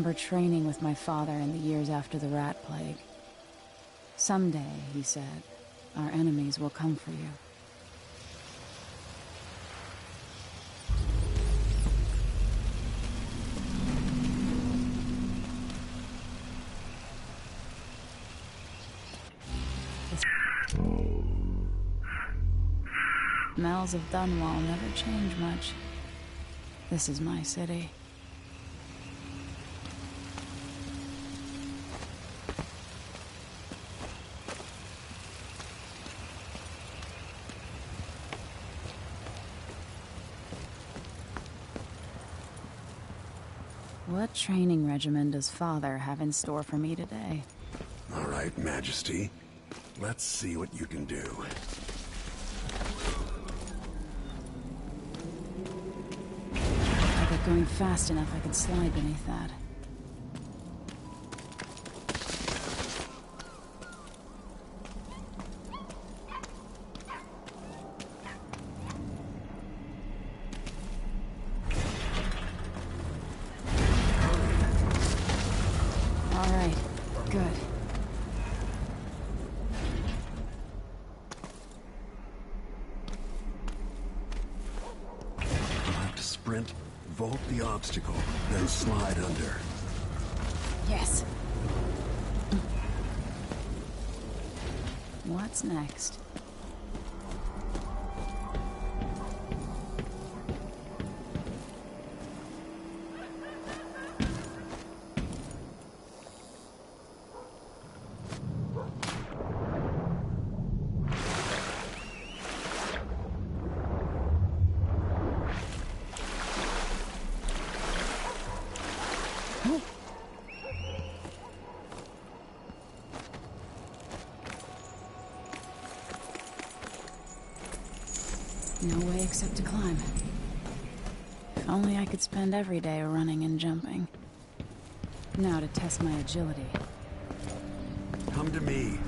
remember training with my father in the years after the rat plague. Someday, he said, our enemies will come for you. The smells of Dunwall never change much. This is my city. What training regimen does Father have in store for me today? All right, Majesty. Let's see what you can do. I bet going fast enough I could slide beneath that. All right, good. Sprint, vault the obstacle, then slide under. Yes. What's next? No way except to climb. If only I could spend every day running and jumping. Now to test my agility. Come to me.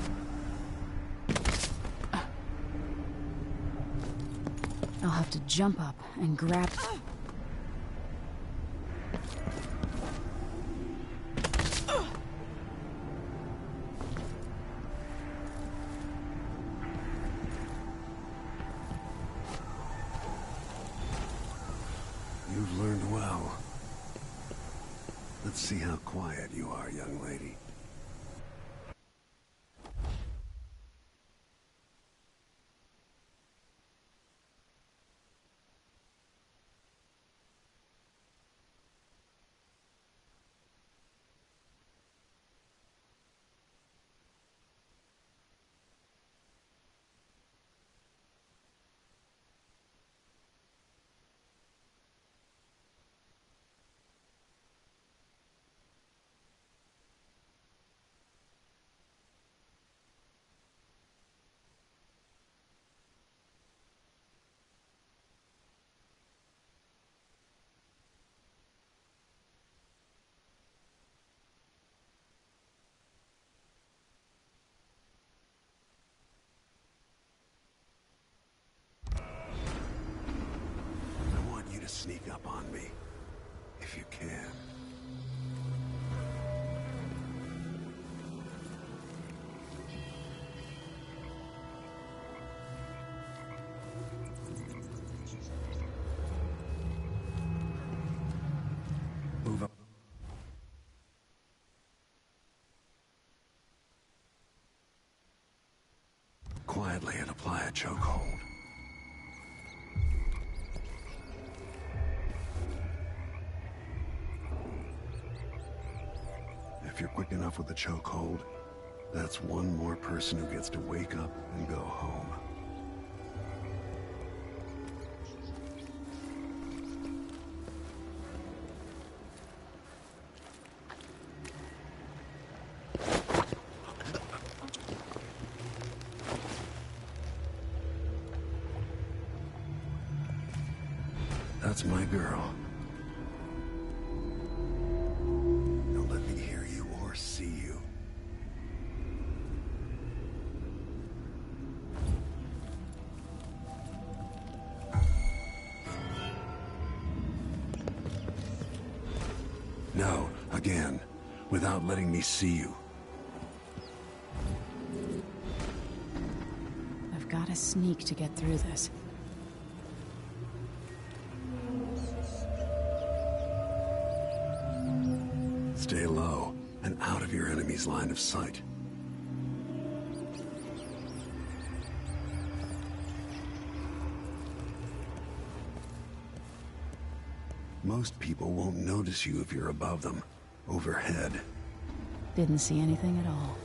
I'll have to jump up and grab... You've learned well. Let's see how quiet you are, young lady. Sneak up on me, if you can. Move up. Quietly and apply a chokehold. If you're quick enough with the chokehold, that's one more person who gets to wake up and go home. That's my girl. Don't let me hear you or see you. No, again. without letting me see you. I've got to sneak to get through this. Stay low and out of your enemy's line of sight. Most people won't notice you if you're above them, overhead. Didn't see anything at all.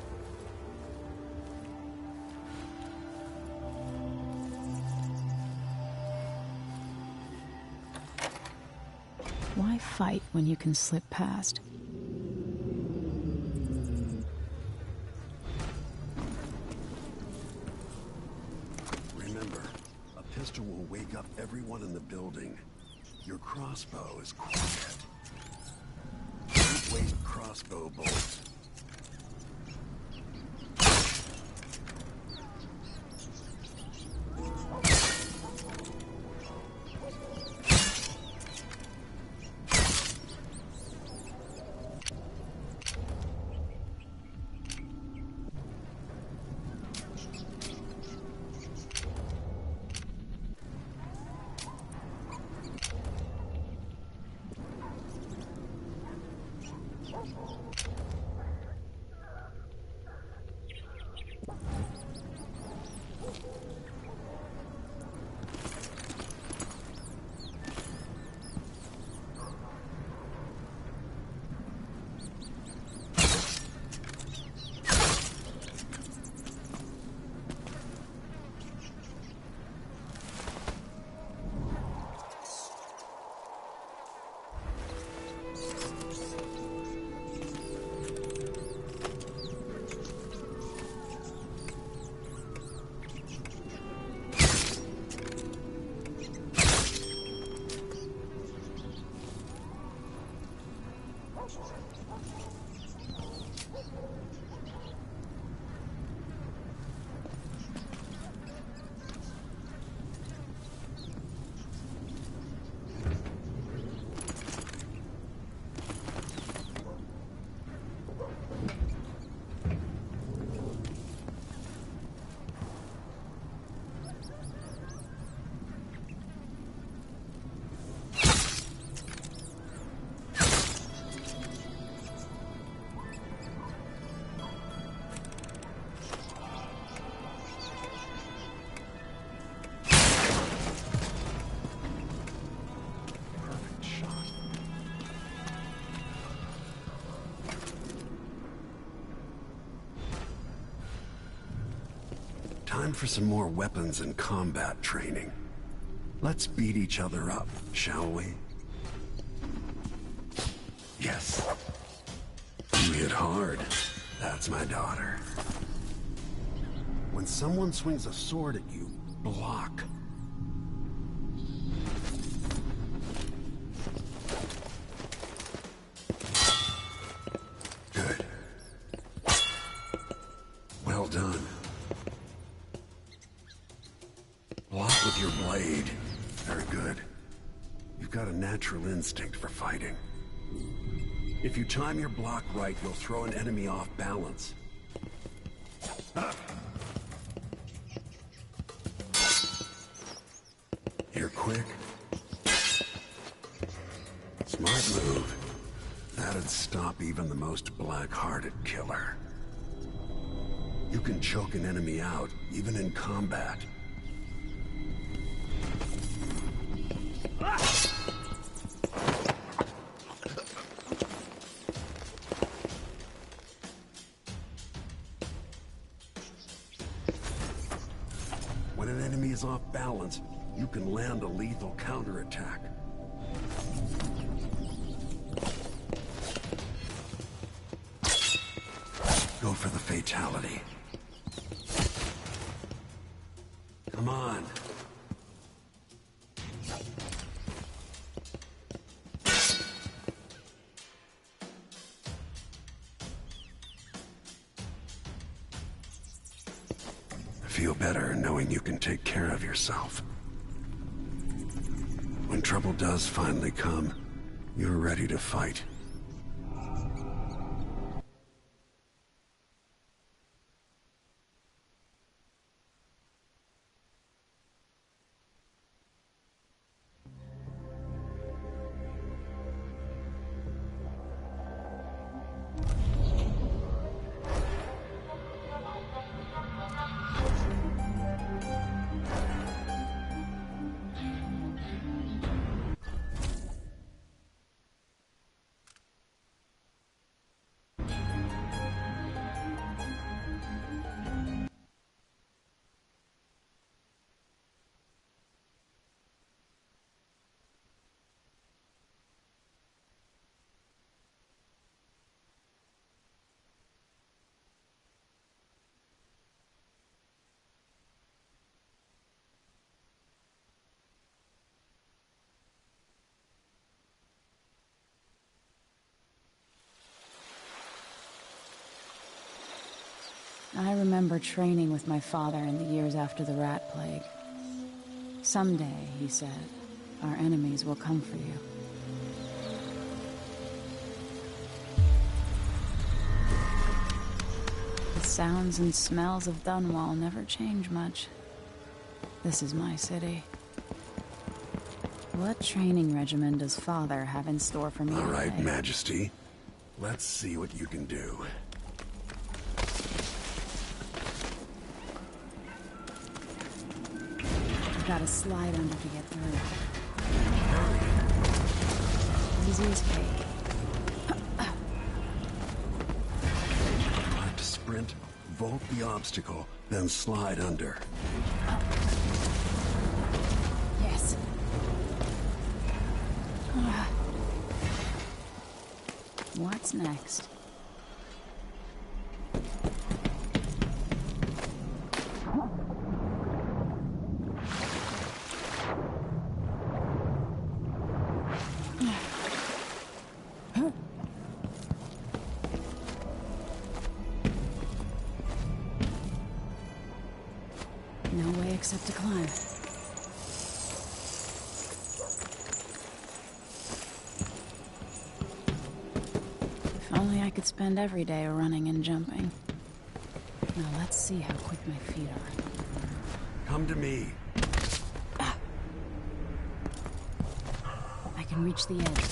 Why fight when you can slip past? Remember, a pistol will wake up everyone in the building. Your crossbow is quiet. Don't waste crossbow bolts. Time for some more weapons and combat training. Let's beat each other up, shall we? Yes. You hit hard. That's my daughter. When someone swings a sword at you, block. Good. Well done. Block with your blade. Very good. You've got a natural instinct for fighting. If you time your block right, you'll throw an enemy off balance. You're quick. Smart move. That'd stop even the most black-hearted killer. You can choke an enemy out, even in combat. When an enemy is off balance, you can land a lethal counterattack. Go for the fatality. Come on. Feel better knowing you can take care of yourself. When trouble does finally come, you're ready to fight. I remember training with my father in the years after the rat plague. Someday, he said, our enemies will come for you. The sounds and smells of Dunwall never change much. This is my city. What training regimen does Father have in store for me All right, today? Majesty. Let's see what you can do. I've got to slide under to get through. Easy as cake. You'll have to sprint, vault the obstacle, then slide under. Yes. What's next? No way except to climb. If only I could spend every day running and jumping. Now let's see how quick my feet are. Come to me. I can reach the edge.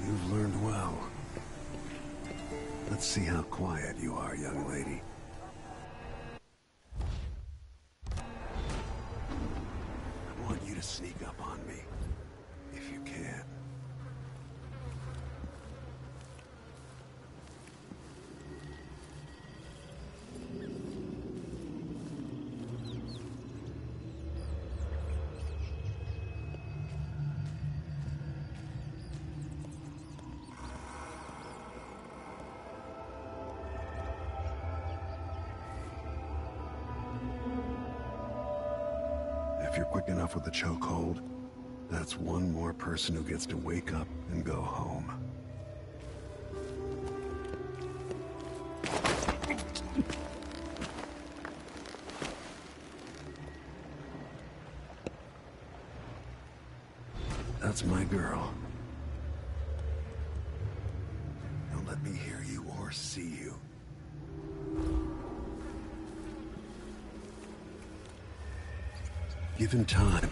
You've learned well. Let's see how quiet you are, young lady. I want you to sneak up on me, if you can. If you're quick enough with the chokehold, that's one more person who gets to wake up and go home. That's my girl. Don't let me hear you or see you. Given time,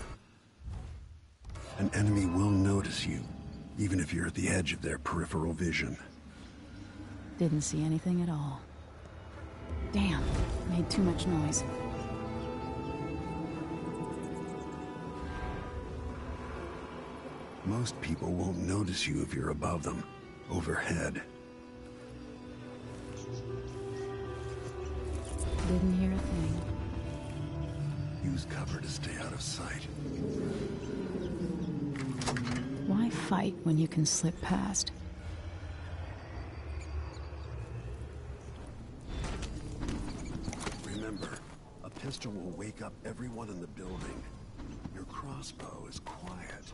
an enemy will notice you, even if you're at the edge of their peripheral vision. Didn't see anything at all. Damn, made too much noise. Most people won't notice you if you're above them, overhead. Didn't hear a thing. Use cover to stay out of sight. Why fight when you can slip past? Remember, a pistol will wake up everyone in the building. Your crossbow is quiet.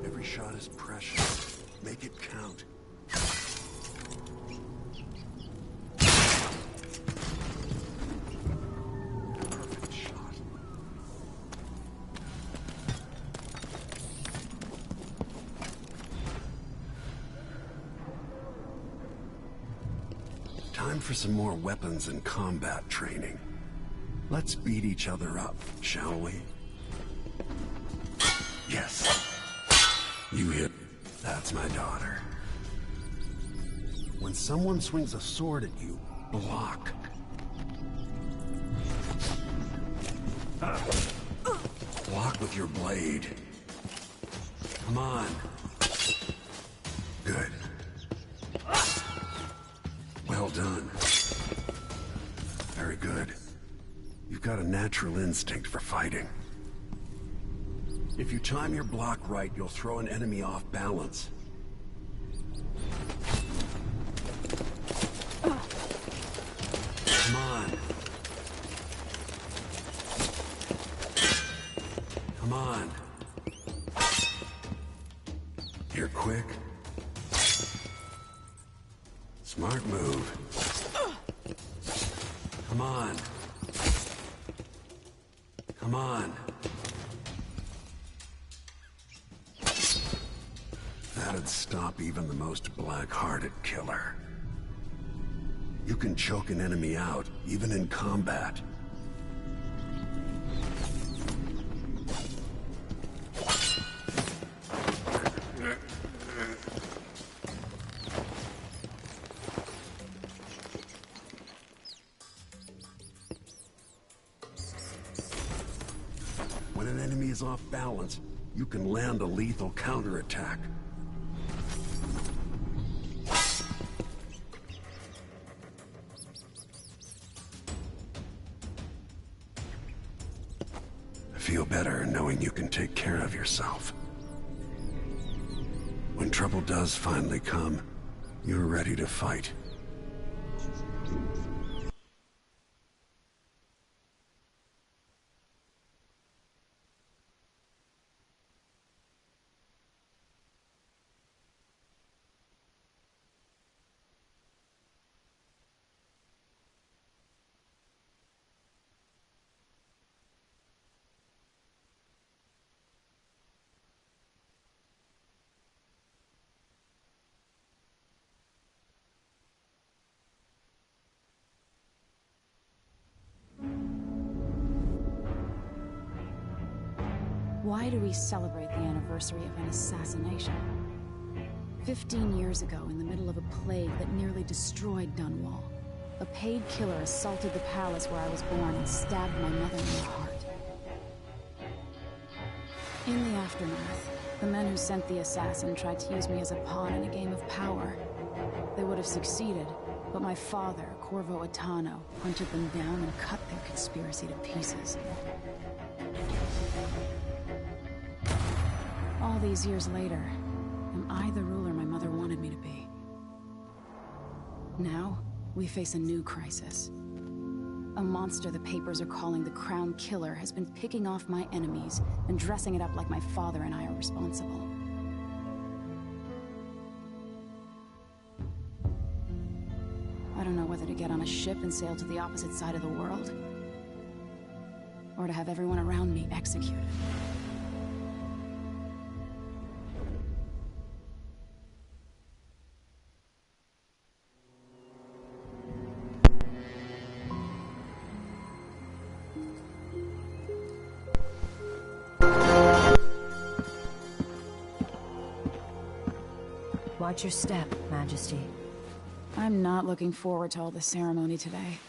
Every shot is precious. Make it count. Time for some more weapons and combat training. Let's beat each other up, shall we? Yes. You hit. That's my daughter. When someone swings a sword at you, block. Block with your blade. Come on. Good. Well done. Very good. You've got a natural instinct for fighting. If you time your block right, you'll throw an enemy off balance. Come on. Come on. You're quick. Smart move. Come on. Come on. That'd stop even the most black-hearted killer. You can choke an enemy out, even in combat. When an enemy is off balance, you can land a lethal counterattack. Feel better knowing you can take care of yourself. When trouble does finally come, you're ready to fight. Why do we celebrate the anniversary of an assassination? 15 years ago, in the middle of a plague that nearly destroyed Dunwall, a paid killer assaulted the palace where I was born and stabbed my mother in the heart. In the aftermath, the men who sent the assassin tried to use me as a pawn in a game of power. They would have succeeded, but my father, Corvo Attano, hunted them down and cut their conspiracy to pieces. All these years later, am I the ruler my mother wanted me to be? Now, we face a new crisis. A monster the papers are calling the Crown Killer has been picking off my enemies and dressing it up like my father and I are responsible. I don't know whether to get on a ship and sail to the opposite side of the world, or to have everyone around me executed. Watch your step, Majesty. I'm not looking forward to all the ceremony today.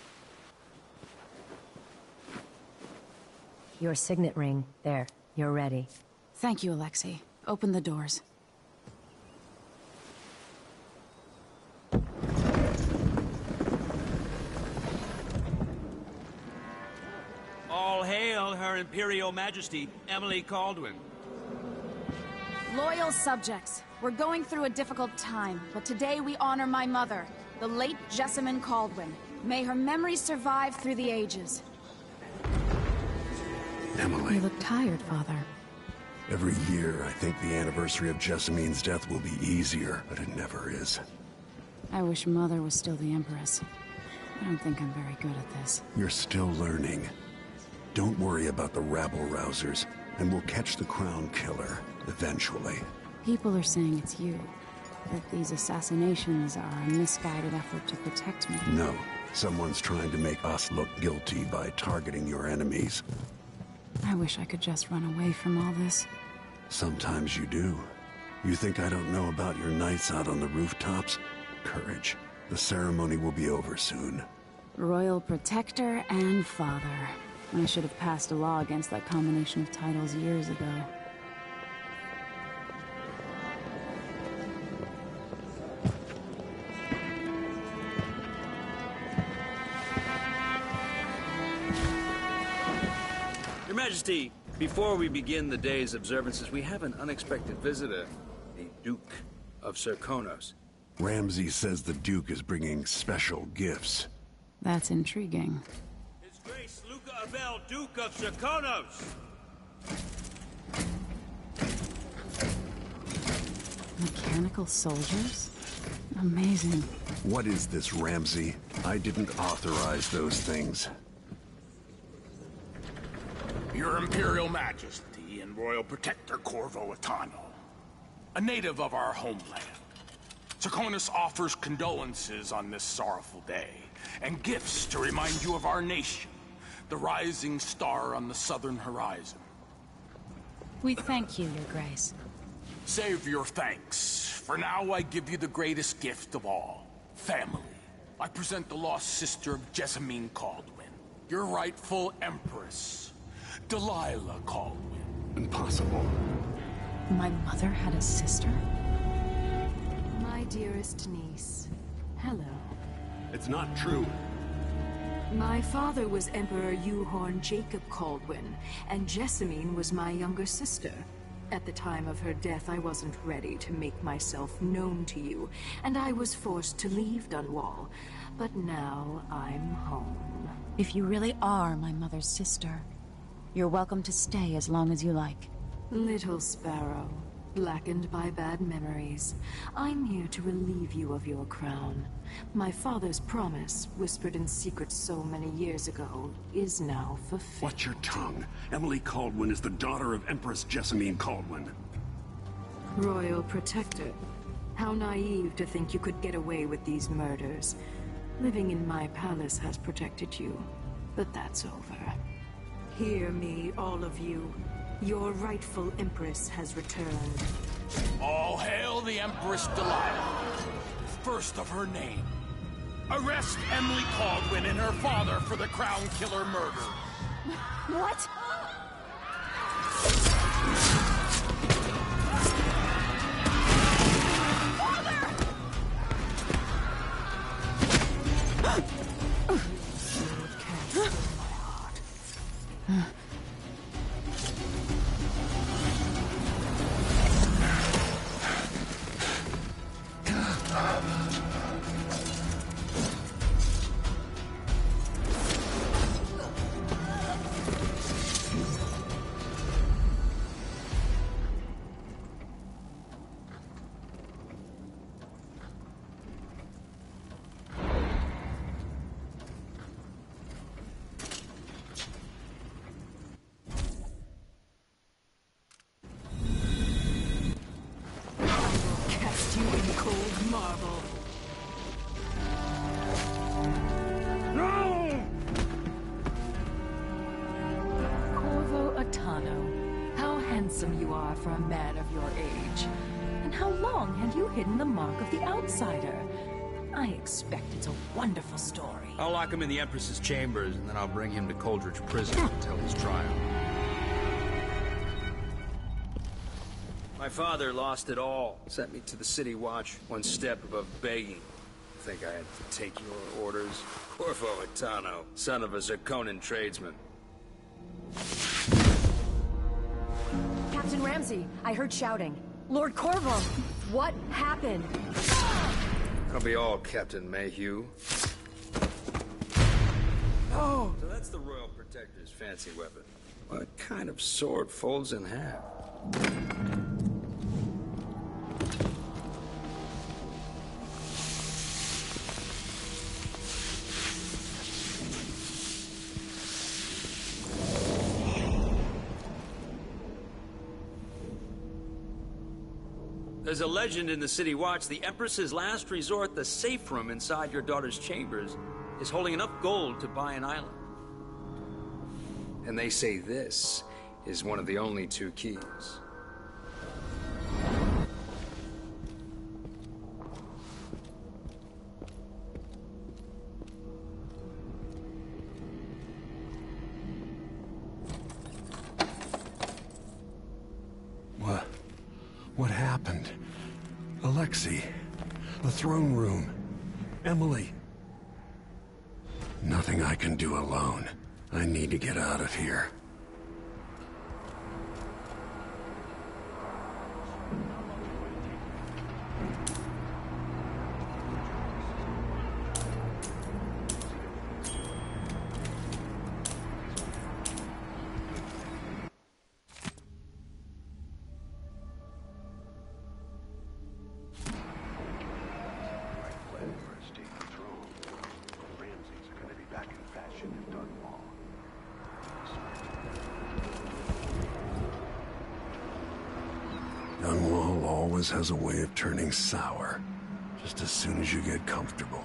Your signet ring. There. You're ready. Thank you, Alexei. Open the doors. All hail Her Imperial Majesty, Emily Caldwin. Loyal subjects, we're going through a difficult time, but today we honor my mother, the late Jessamine Caldwin. May her memory survive through the ages. Emily. You look tired, Father. Every year, I think the anniversary of Jessamine's death will be easier, but it never is. I wish Mother was still the Empress. I don't think I'm very good at this. You're still learning. Don't worry about the rabble-rousers, and we'll catch the Crown Killer, eventually. People are saying it's you. that these assassinations are a misguided effort to protect me. No. Someone's trying to make us look guilty by targeting your enemies. I wish I could just run away from all this. Sometimes you do. You think I don't know about your nights out on the rooftops? Courage. The ceremony will be over soon. Royal Protector and Father. I should have passed a law against that combination of titles years ago. Your Majesty, before we begin the day's observances, we have an unexpected visitor, the Duke of Serkonos. Ramsey says the Duke is bringing special gifts. That's intriguing. His Grace Luca Abel, Duke of Serkonos! Mechanical soldiers? Amazing. What is this, Ramsey? I didn't authorize those things. Your Imperial Majesty and Royal Protector Corvo Attano, a native of our homeland. Serkonos offers condolences on this sorrowful day, and gifts to remind you of our nation, the rising star on the southern horizon. We thank you, Your Grace. Save your thanks. For now, I give you the greatest gift of all, family. I present the lost sister of Jessamine Caldwin, your rightful empress, Delilah Caldwin. Impossible. My mother had a sister? My dearest niece, hello. It's not true. My father was Emperor Euhorn Jacob Caldwin, and Jessamine was my younger sister. At the time of her death, I wasn't ready to make myself known to you, and I was forced to leave Dunwall. But now I'm home. If you really are my mother's sister, you're welcome to stay as long as you like. Little Sparrow, blackened by bad memories, I'm here to relieve you of your crown. My father's promise, whispered in secret so many years ago, is now fulfilled. Watch your tongue. Emily Caldwin is the daughter of Empress Jessamine Caldwin. Royal Protector, how naive to think you could get away with these murders. Living in my palace has protected you, but that's over. Hear me, all of you. Your rightful Empress has returned. All hail the Empress Delilah, first of her name. Arrest Emily Caldwin and her father for the Crown Killer murder. What? You are for a man of your age. And how long have you hidden the mark of the outsider? I expect it's a wonderful story. I'll lock him in the Empress's chambers, and then I'll bring him to Coldridge Prison until his trial. My father lost it all. Sent me to the City Watch, one step above begging. Think I had to take your orders? Corvo Attano, son of a Zirconan tradesman. Captain Ramsey, I heard shouting. Lord Corvo, what happened? I'll be all Captain Mayhew. Oh! So that's the Royal Protector's fancy weapon. What kind of sword folds in half? There's a legend in the City Watch. The Empress's last resort, the safe room inside your daughter's chambers, is holding enough gold to buy an island. And they say this is one of the only 2 keys. What happened? Alexei, the throne room, Emily. Nothing I can do alone. I need to get out of here. Dunwall always has a way of turning sour, just as soon as you get comfortable.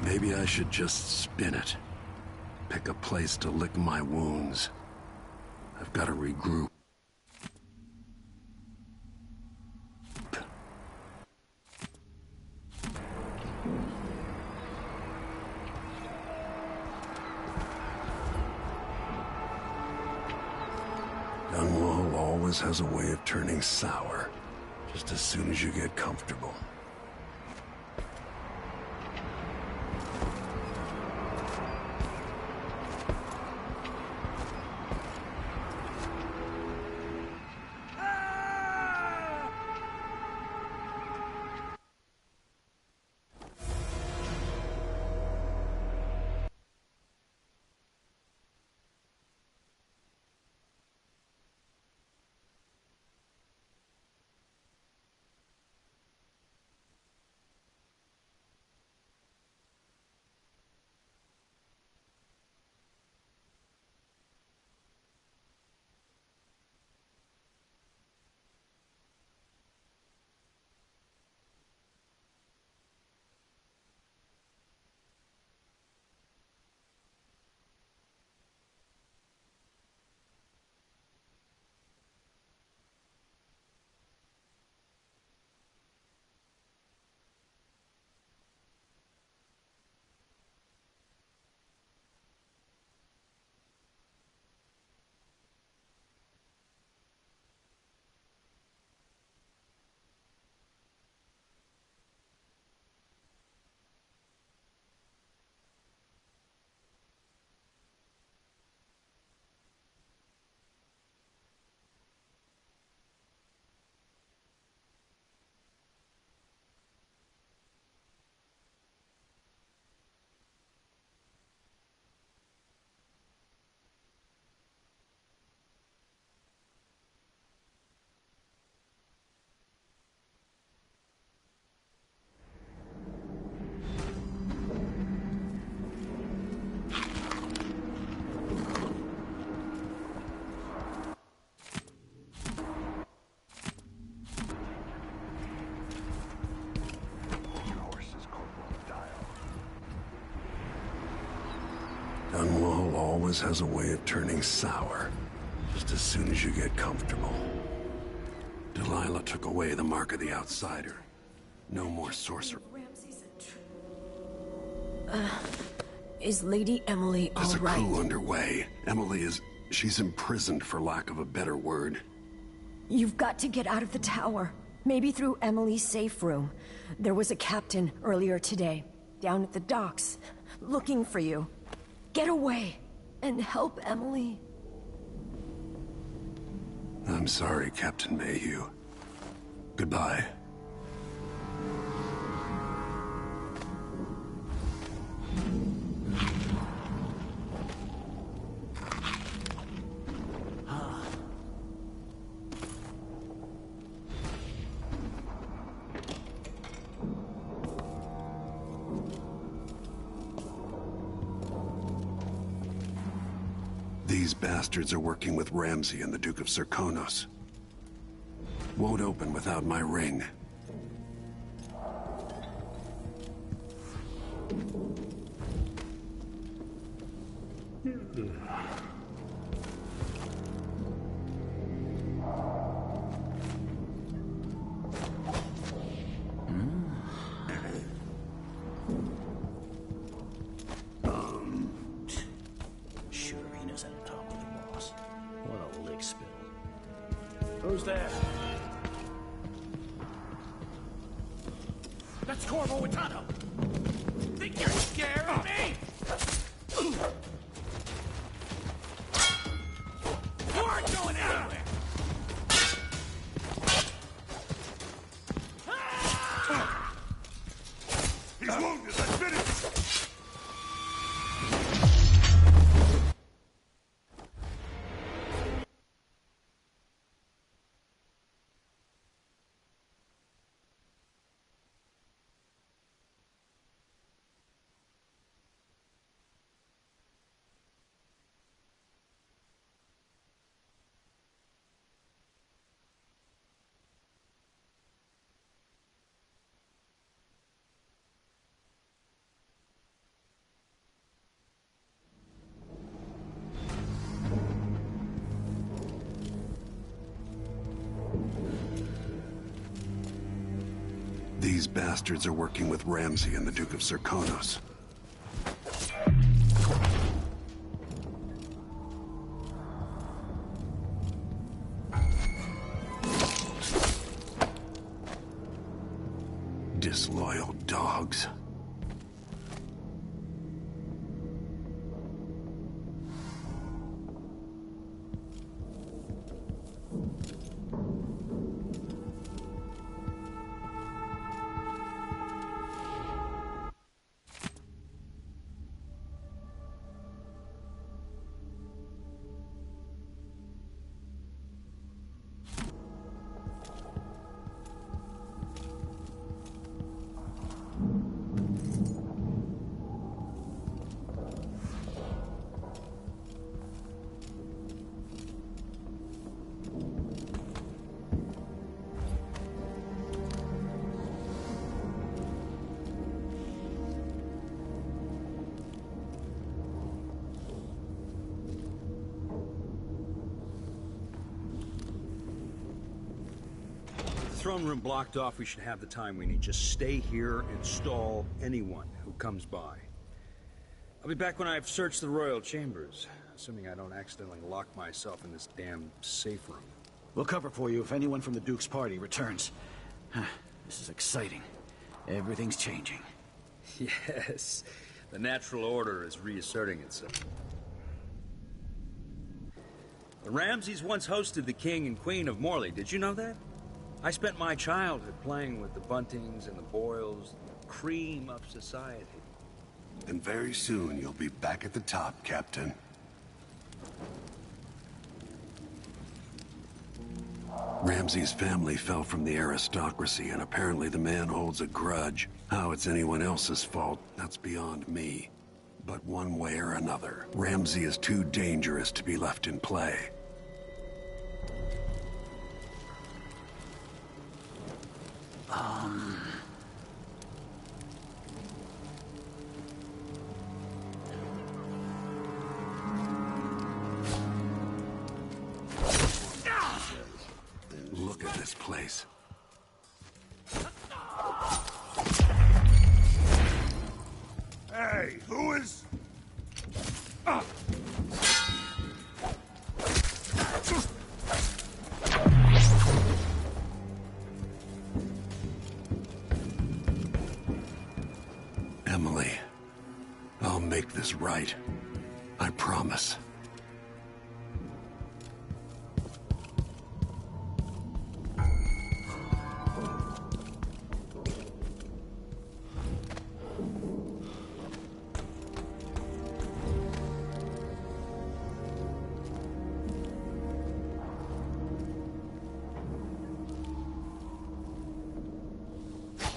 Maybe I should just spin it. Pick a place to lick my wounds. I've got to regroup. Dunwall always has a way of turning sour, just as soon as you get comfortable. Dunwall always has a way of turning sour, just as soon as you get comfortable. Delilah took away the mark of the outsider. No more sorcery. Is Lady Emily all There's a right? coup underway. She's imprisoned for lack of a better word. You've got to get out of the tower. Maybe through Emily's safe room. There was a captain earlier today, down at the docks, looking for you. Get away, and help Emily. I'm sorry, Captain Mayhew. Goodbye. These bastards are working with Ramsay and the Duke of Serkonos. Won't open without my ring. Sure, he knows how to talk to the boss. What a lick spill. Who's there? That's Corvo Witano! Think you're scared of me? You aren't going anywhere! He's wounded, let's finish! These bastards are working with Ramsay and the Duke of Serkonos. Disloyal dogs. Throne room blocked off, we should have the time we need. Just stay here and stall anyone who comes by. I'll be back when I've searched the royal chambers, assuming I don't accidentally lock myself in this damn safe room. We'll cover for you if anyone from the Duke's party returns. This is exciting. Everything's changing. Yes, the natural order is reasserting itself. The Ramsays once hosted the King and Queen of Morley, did you know that? I spent my childhood playing with the Buntings and the Boyles, the cream of society. And very soon you'll be back at the top, Captain. Ramsay's family fell from the aristocracy, and apparently the man holds a grudge. How it's anyone else's fault, that's beyond me. But one way or another, Ramsay is too dangerous to be left in play. Look at this place. right. I promise.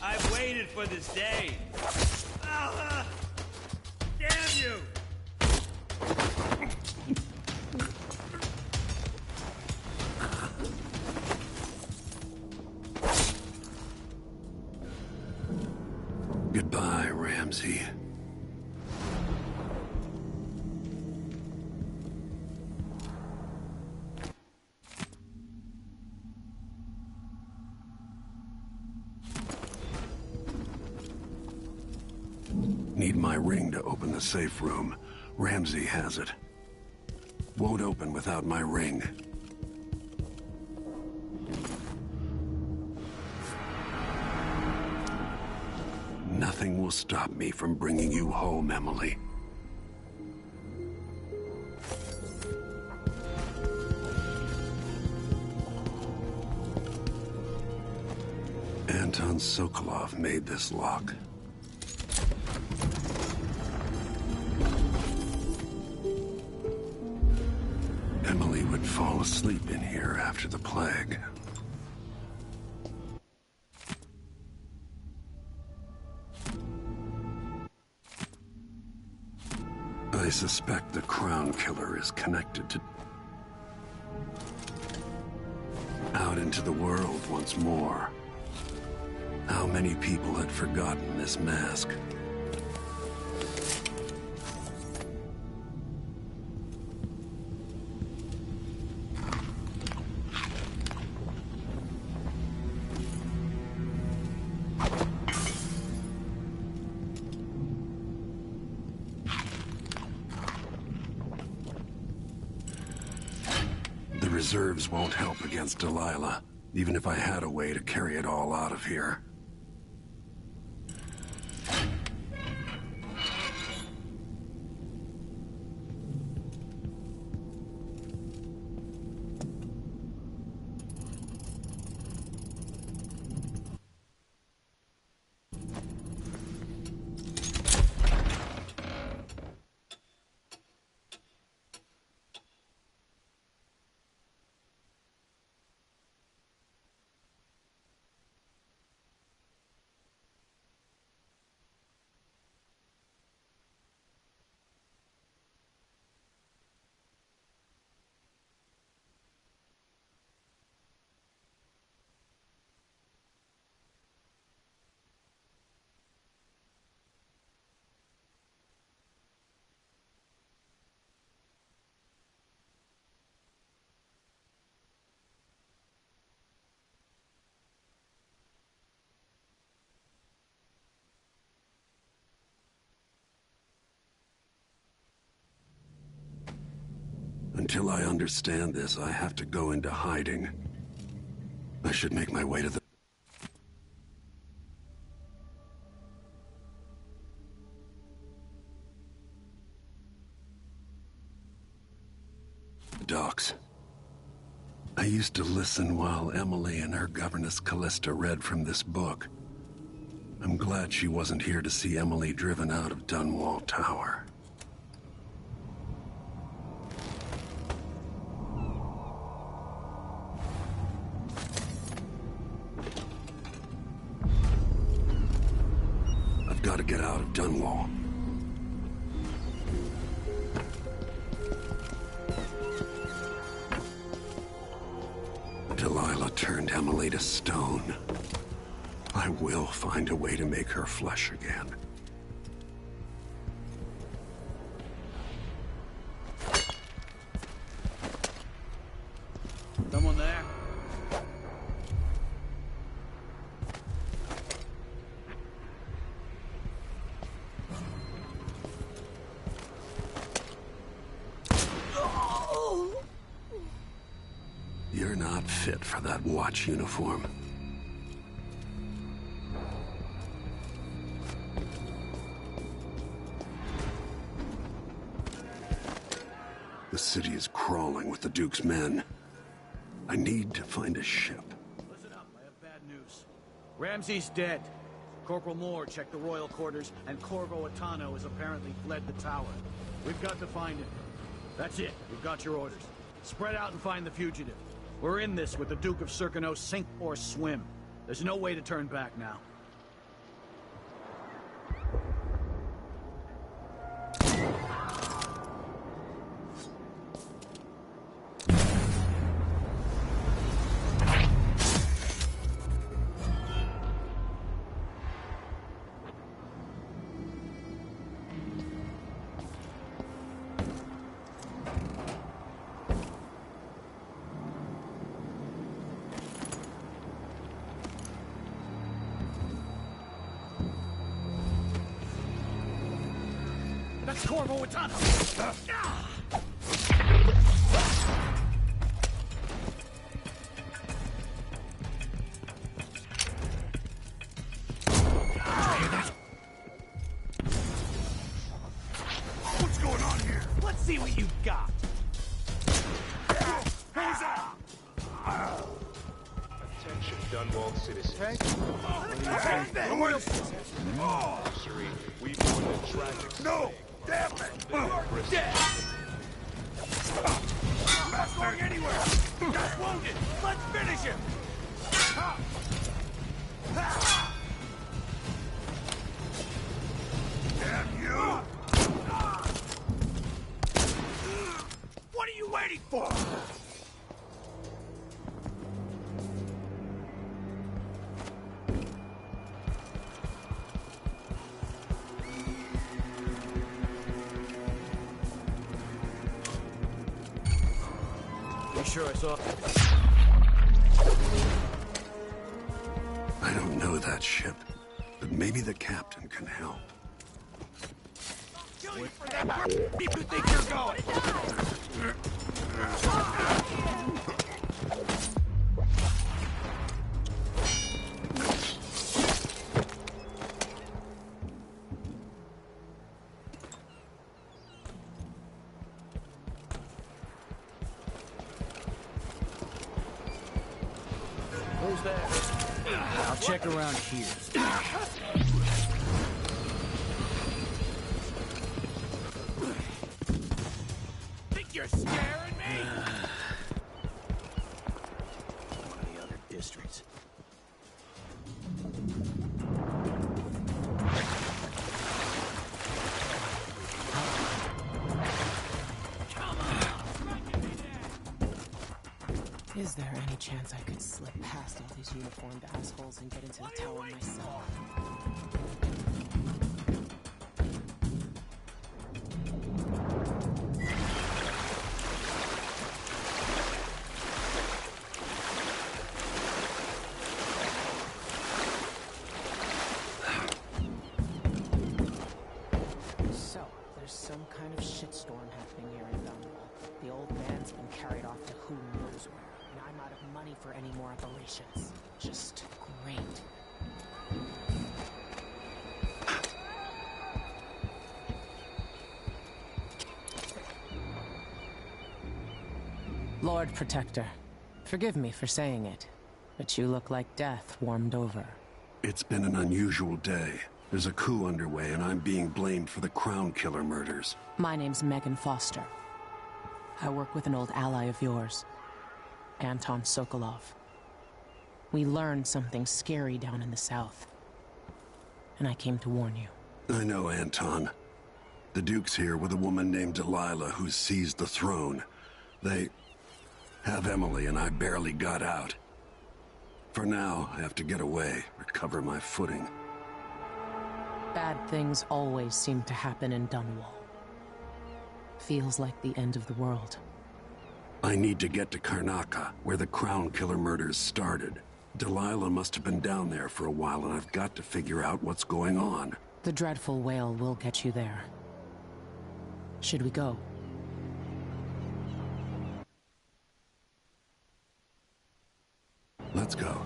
I've waited for this day. Damn you! Goodbye, Ramsey. Need my ring to open the safe room. Ramsey has it. Won't open without my ring. Nothing will stop me from bringing you home, Emily. Anton Sokolov made this lock. Emily would fall asleep in here after the plague. I suspect the Crown Killer is connected to... Out into the world once more. How many people had forgotten this mask? The reserves won't help against Delilah, even if I had a way to carry it all out of here. Until I understand this, I have to go into hiding. I should make my way to the... docks. I used to listen while Emily and her governess Callista read from this book. I'm glad she wasn't here to see Emily driven out of Dunwall Tower. I've got to get out of Dunwall. Delilah turned Emily to stone. I will find a way to make her flesh again. Someone there? You're not fit for that watch uniform. city is crawling with the Duke's men. I need to find a ship. Listen up, I have bad news. Ramsey's dead. Corporal Moore checked the royal quarters, and Corvo Atano has apparently fled the tower. We've got to find him. That's it. We've got your orders. Spread out and find the fugitive. We're in this with the Duke of Circano, sink or swim. There's no way to turn back now. That's Corvo Atano! What's going on here? Let's see what you've got! Who's that? Attention, Dunwall citizens. We've won a tragic No! Damn it! You're dead! I'm not going anywhere! Guy's wounded! Let's finish him! Damn you! What are you waiting for? You sure I saw... I don't know that ship, but maybe the captain can help. Kill you for that! Where do you think you're going? Who's there? I'll check around here. Think you're scaring me? One of the other districts. Is there any chance I could slip past all these uniformed assholes and get into the tower myself? So, there's some kind of shitstorm happening here in Dunwall. The old man's been carried off to who knows where. And I'm out of money for any more operations. Just great. Lord Protector, forgive me for saying it, but you look like death warmed over. It's been an unusual day. There's a coup underway, and I'm being blamed for the Crown Killer murders. My name's Megan Foster. I work with an old ally of yours, Anton Sokolov. We learned something scary down in the south, and I came to warn you. I know, Anton. The Duke's here with a woman named Delilah who's seized the throne. They have Emily, and I barely got out. For now, I have to get away, recover my footing. Bad things always seem to happen in Dunwall. Feels like the end of the world. I need to get to Karnaca, where the Crown Killer murders started. Delilah must have been down there for a while, and I've got to figure out what's going on. The dreadful whale will get you there. Should we go? Let's go.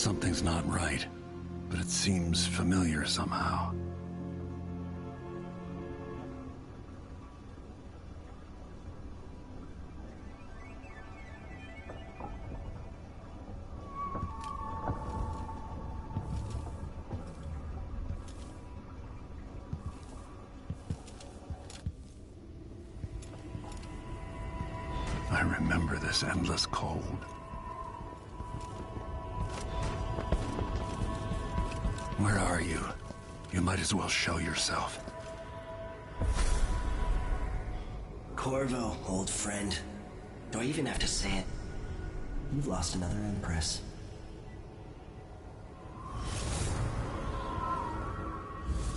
Something's not right, but it seems familiar somehow. I remember this endless cold. Where are you? You might as well show yourself. Corvo, old friend. Do I even have to say it? You've lost another Empress.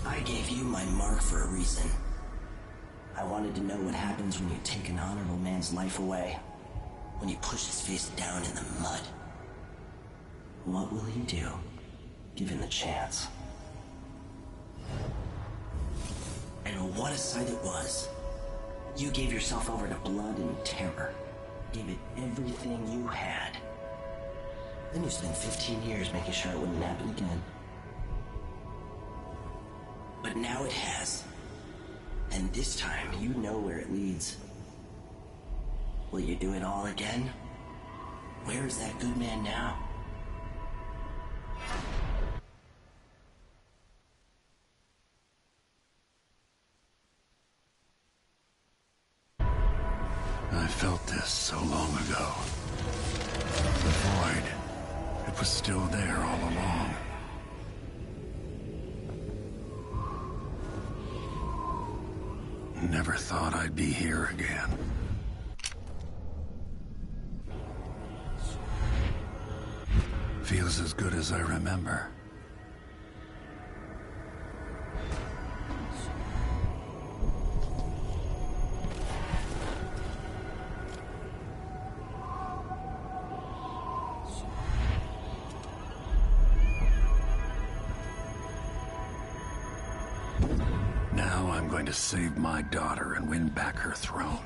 I gave you my mark for a reason. I wanted to know what happens when you take an honorable man's life away. When you push his face down in the mud. What will he do, given the chance? And what a sight it was. You gave yourself over to blood and terror. Gave it everything you had. Then you spent 15 years making sure it wouldn't happen again. But now it has. And this time, you know where it leads. Will you do it all again? Where is that good man now? I felt this so long ago. The void. It was still there all along. Never thought I'd be here again. Feels as good as I remember. Now I'm going to save my daughter and win back her throne.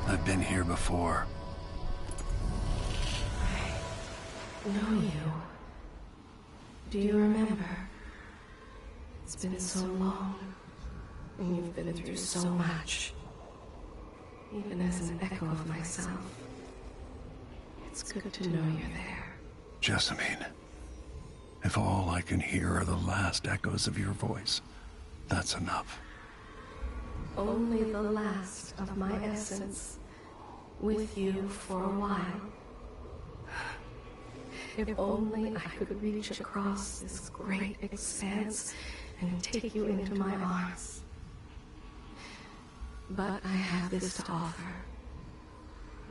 I've been here before. Know you. Do you remember? It's been so long, and you've been through so much. Even as an echo of myself, it's good to know you're there. Jessamine, if all I can hear are the last echoes of your voice, that's enough. Only the last of my essence, with you for a while. If only I could reach across this great expanse and take you into my arms. But I have this to offer.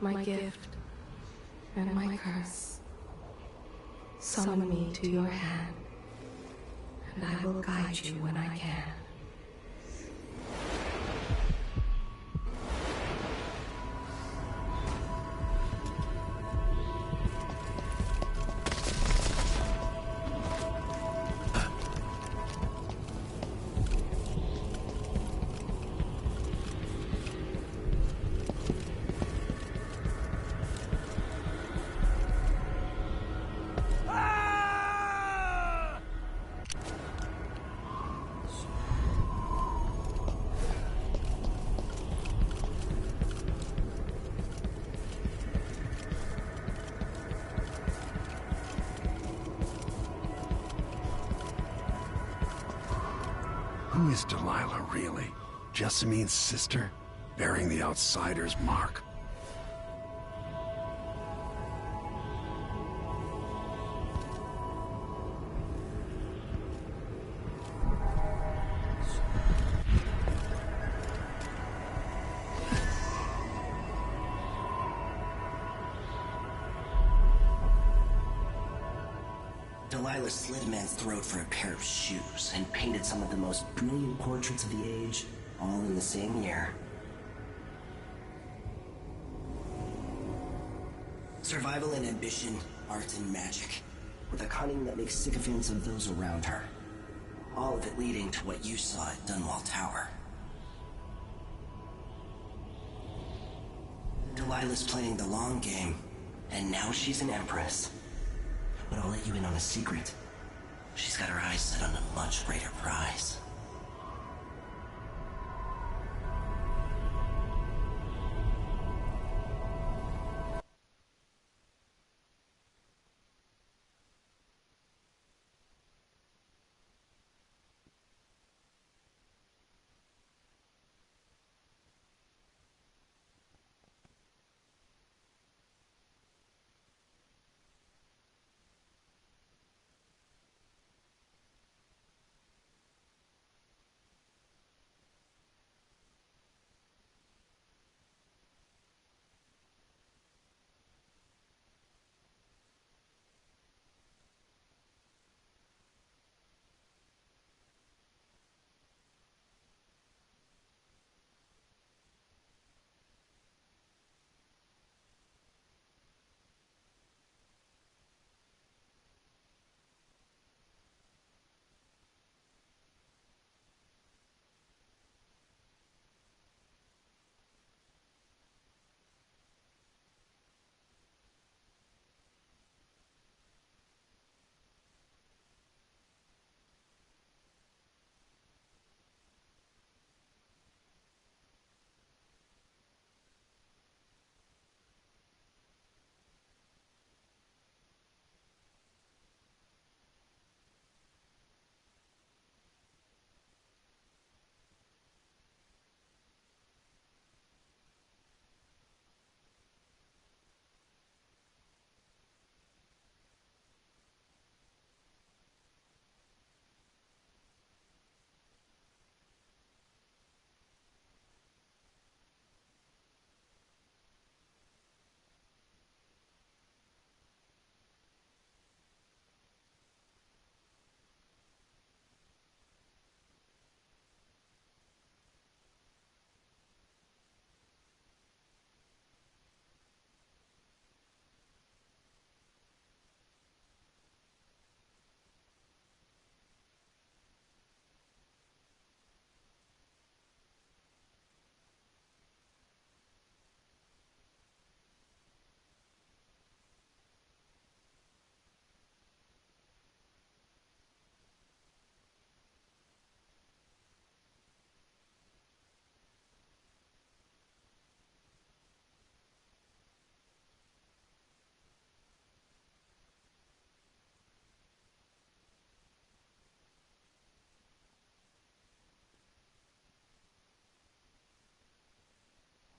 My gift and my curse. Summon me to your hand, and I will guide you when I can. Who is Delilah, really? Jessamine's sister? Bearing the outsider's mark? Delilah slit a man's throat for a pair of shoes and painted some of the most brilliant portraits of the age, all in the same year. Survival and ambition, art and magic, with a cunning that makes sycophants of those around her. All of it leading to what you saw at Dunwall Tower. Delilah's playing the long game, and now she's an empress. But I'll let you in on a secret. She's got her eyes set on a much greater prize.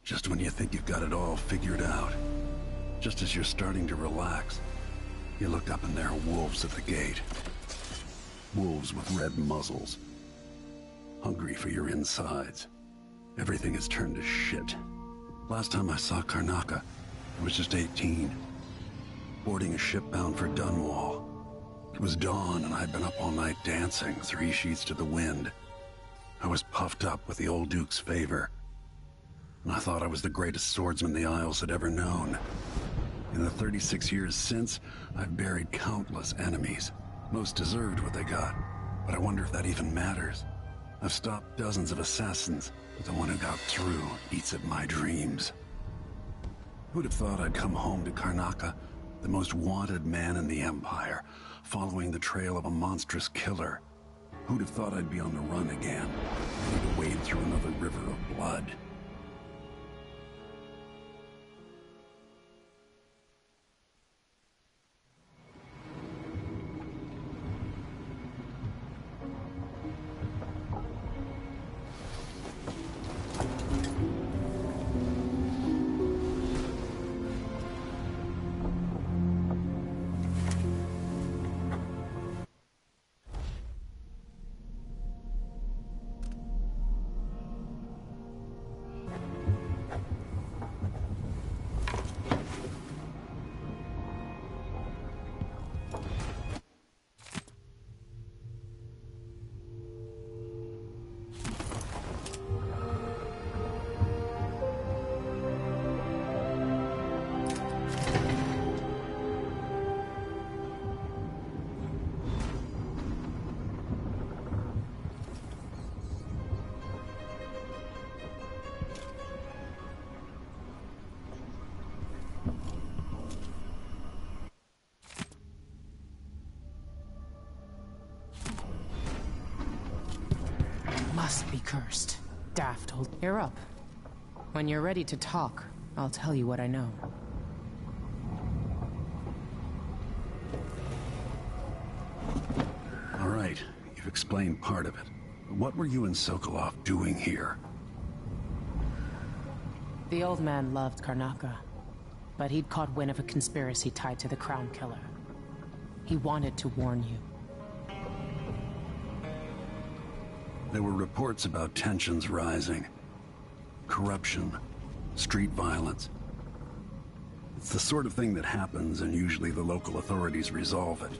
Just when you think you've got it all figured out, just as you're starting to relax, you look up and there are wolves at the gate. Wolves with red muzzles. Hungry for your insides. Everything has turned to shit. Last time I saw Karnaca, I was just 18. Boarding a ship bound for Dunwall. It was dawn and I'd been up all night dancing, 3 sheets to the wind. I was puffed up with the old Duke's favor. And I thought I was the greatest swordsman the Isles had ever known. In the 36 years since, I've buried countless enemies. Most deserved what they got, but I wonder if that even matters. I've stopped dozens of assassins, but the one who got through eats at my dreams. Who'd have thought I'd come home to Karnaca, the most wanted man in the Empire, following the trail of a monstrous killer? Who'd have thought I'd be on the run again, ready to wade through another river of blood? must be cursed. Daft old... You're up. When you're ready to talk, I'll tell you what I know. All right, you've explained part of it. What were you and Sokolov doing here? The old man loved Karnaka, but he'd caught wind of a conspiracy tied to the Crown Killer. He wanted to warn you. There were reports about tensions rising. Corruption, street violence. It's the sort of thing that happens, and usually the local authorities resolve it.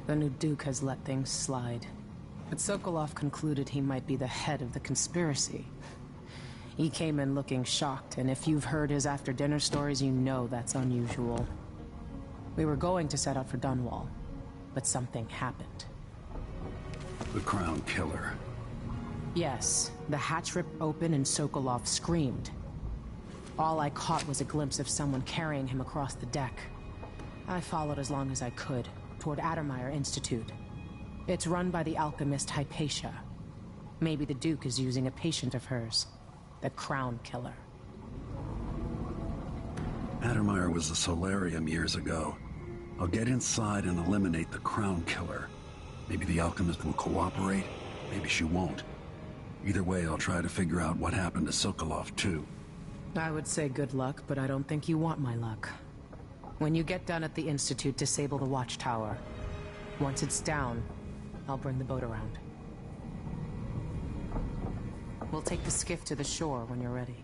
The new Duke has let things slide. But Sokolov concluded he might be the head of the conspiracy. He came in looking shocked, and if you've heard his after-dinner stories, you know that's unusual. We were going to set out for Dunwall, but something happened. The Crown Killer. Yes, the hatch ripped open and Sokolov screamed. All I caught was a glimpse of someone carrying him across the deck. I followed as long as I could, toward Addermeyer Institute. It's run by the alchemist Hypatia. Maybe the Duke is using a patient of hers, the Crown Killer. Addermeyer was a solarium years ago. I'll get inside and eliminate the Crown Killer. Maybe the alchemist will cooperate, maybe she won't. Either way, I'll try to figure out what happened to Sokolov, too. I would say good luck, but I don't think you want my luck. When you get done at the Institute, disable the watchtower. Once it's down, I'll bring the boat around. We'll take the skiff to the shore when you're ready.